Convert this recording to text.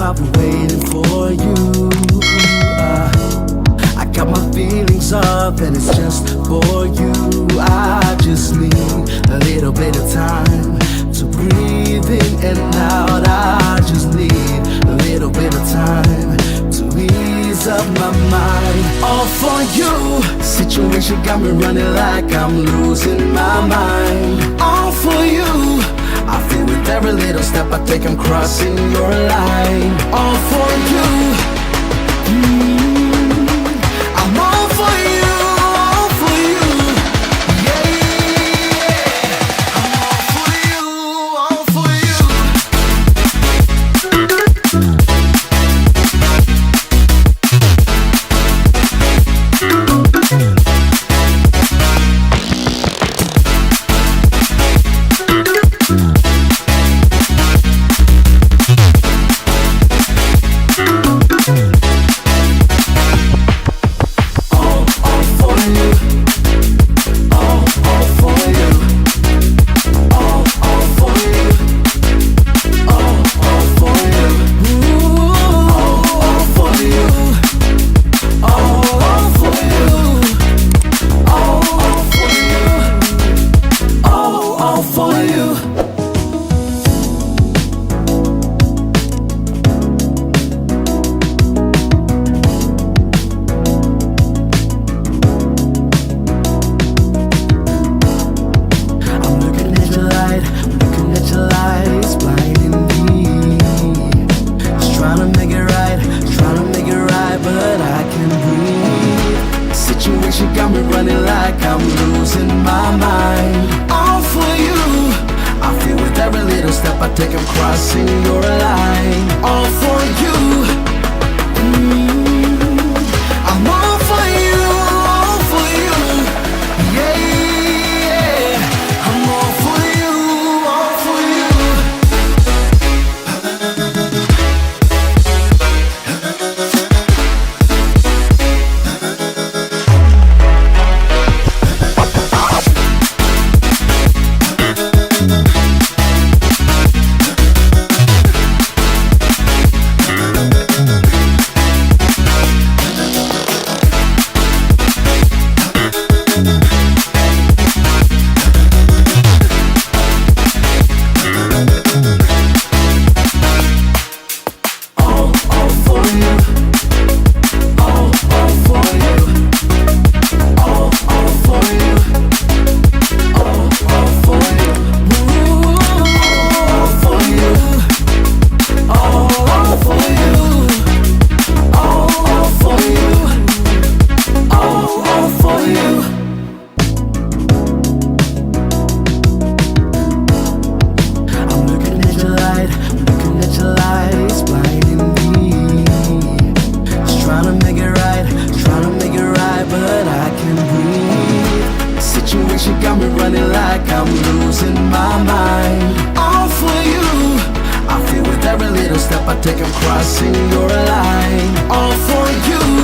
I've been waiting for you. I got my feelings up and it's just for you. I just need a little bit of time to breathe in and out. I just need a little bit of time to ease up my mind. All for you. Situation got me running like I'm losing my mind. All for you. I feel with every little step I take I'm crossing your line. All for you. I'm all for you, all for you. Yeah, I'm all for you, all for you. I take I'm crossing your line. All for you.